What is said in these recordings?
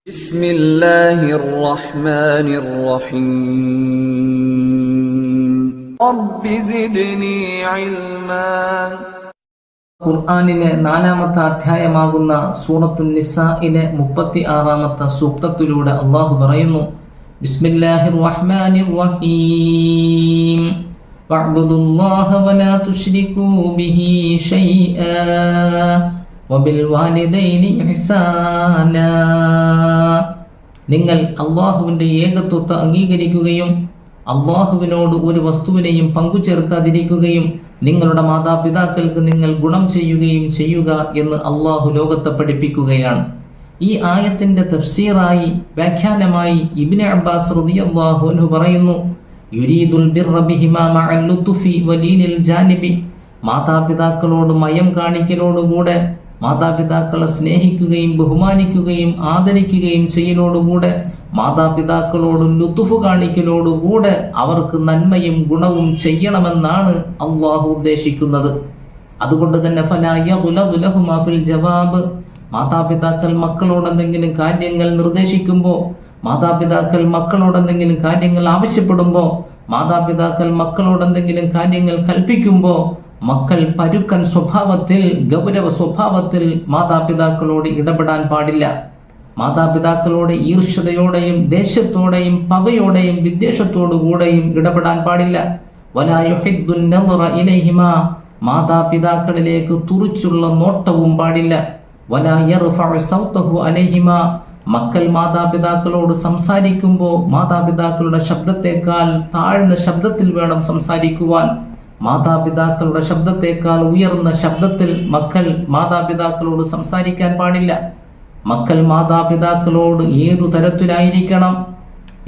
بسم الله الرحمن الرحيم رب زدني علما ഖുർആനിലെ 4-ാമത്തെ അധ്യായമാകുന്ന സൂറത്തുൻ നിസായിലെ 36-ാമത്തെ സൂക്തത്തിലൂടെ അല്ലാഹു പറയുന്നു, ബിസ്മില്ലാഹിർ റഹ്മാനിർ റഹീം വഅബ്ദുല്ലാഹ വലാ തുശ്രികൂ ബിഹി ശൈആ വബിൽ വാലിദൈനി ഇഹ്സാനാ. നിങ്ങൾ അല്ലാഹുവിന്റെ ഏകത്വത്തെ അംഗീകരിക്കുകയും അല്ലാഹുവിനോട് ഒരു വസ്തുവിനെയും പങ്കുചേർക്കാതിരിക്കുകയും നിങ്ങളുടെ മാതാപിതാക്കൾക്ക് നിങ്ങൾ ഗുണം ചെയ്യുകയും ചെയ്യുക എന്ന് അല്ലാഹു ലോകത്തെ പഠിപ്പിക്കുകയാണ്. ഈ ആയത്തിന്റെ തഫ്സീറായി വ്യാഖ്യാനമായി ഇബ്നു അബ്ബാസ് റളിയല്ലാഹു അൻഹു പറയുന്നു, യുരീദുൽ ബിർറ ബിഹിമാ മഅൽ ലുത്ഫി വലീനിൽ ജാനിബി. മാതാപിതാക്കളോട് മയം കാണിക്കലോടുകൂടെ, മാതാപിതാക്കളെ സ്നേഹിക്കുകയും ബഹുമാനിക്കുകയും ആദരിക്കുകയും ചെയ്യലോടുകൂടെ, മാതാപിതാക്കളോട് ലുത്ഫ് കാണിക്കലോടുകൂടെ അവർക്ക് നന്മയും ഗുണവും ചെയ്യണമെന്നാണ് അള്ളാഹു ഉദ്ദേശിക്കുന്നത്. അതുകൊണ്ട് തന്നെ ഫലാ യഗ്ലബു ലഹുമാ ഫിൽ ജവാബ്. മാതാപിതാക്കൾ മക്കളോട് എന്തെങ്കിലും കാര്യങ്ങൾ നിർദ്ദേശിക്കുമ്പോൾ, മാതാപിതാക്കൾ മക്കളോട് എന്തെങ്കിലും കാര്യങ്ങൾ ആവശ്യപ്പെടുമ്പോൾ, മാതാപിതാക്കൾ മക്കളോട് എന്തെങ്കിലും കാര്യങ്ങൾ കൽപ്പിക്കുമ്പോൾ മക്കൾ പരുക്കൻ സ്വഭാവത്തിൽ, ഗൗരവ സ്വഭാവത്തിൽ മാതാപിതാക്കളോട് ഇടപെടാൻ പാടില്ല. മാതാപിതാക്കളോട് ഈർഷ്യതയോടെയും ദേഷ്യത്തോടെയും പകയോടെയും വിദ്വേഷത്തോടുകൂടെയും ഇടപെടാൻ പാടില്ല. വലാ യുഹിദ്ദുൻ നദറ ഇലൈഹിമാ. മാതാപിതാക്കളിലേക്ക് തുറിച്ചുള്ള നോട്ടവും പാടില്ല. വലാ യർഫഉ സൗതഹു അലൈഹിമാ. മക്കൾ മാതാപിതാക്കളോട് സംസാരിക്കുമ്പോൾ മാതാപിതാക്കളുടെ ശബ്ദത്തേക്കാൾ താഴ്ന്ന ശബ്ദത്തിൽ വേണം സംസാരിക്കുവാൻ. മാതാപിതാക്കളുടെ ശബ്ദത്തേക്കാൾ ഉയർന്ന ശബ്ദത്തിൽ മക്കൾ മാതാപിതാക്കളോട് സംസാരിക്കാൻ പാടില്ല. മക്കൾ മാതാപിതാക്കളോട് ഏതു തരത്തിലായിരിക്കണം?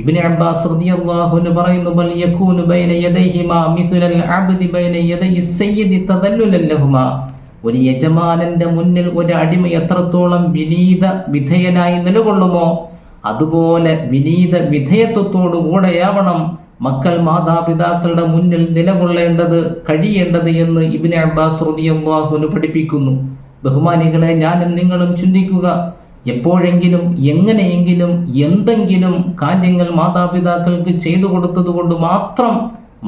ഇബ്നു അബ്ബാസ് റളിയല്ലാഹു അൻഹു പറയുന്നു, ബൽ യകൂനു ബൈന യദൈഹിമാ മിസ്ലൽ അബ്ദി ബൈന യദൈഹി സയ്യിദി തദല്ലുലൻ ലഹുമാ. ഒരു യജമാനന്റെ മുന്നിൽ ഒരു അടിമ എത്രത്തോളം വിനീത വിധേയനായി നിലകൊള്ളുമോ അതുപോലെ വിനീത വിധേയത്വത്തോടുകൂടെയാവണം മക്കൾ മാതാപിതാക്കളുടെ മുന്നിൽ നിലകൊള്ളേണ്ടത്, കഴിയേണ്ടത് എന്ന് ഇബ്നു അബ്ബാസ് റളിയല്ലാഹു അൻഹു പഠിപ്പിക്കുന്നു. ബഹുമാനികളെ, ഞാനും നിങ്ങളും ചിന്തിക്കുക, എപ്പോഴെങ്കിലും എങ്ങനെയെങ്കിലും എന്തെങ്കിലും കാര്യങ്ങൾ മാതാപിതാക്കൾക്ക് ചെയ്തു കൊടുത്തത് കൊണ്ട് മാത്രം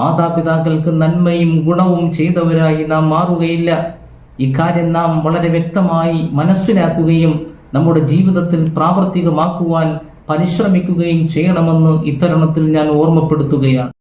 മാതാപിതാക്കൾക്ക് നന്മയും ഗുണവും ചെയ്തവരായി നാം മാറുകയില്ല. ഇക്കാര്യം നാം വളരെ വ്യക്തമായി മനസ്സിലാക്കുകയും നമ്മുടെ ജീവിതത്തിൽ പ്രാവർത്തികമാക്കുവാൻ പരിശ്രമിക്കുകയും ചെയ്യണമെന്ന് ഇത്തരുണത്തിൽ ഞാൻ ഓർമ്മപ്പെടുത്തുകയാണ്.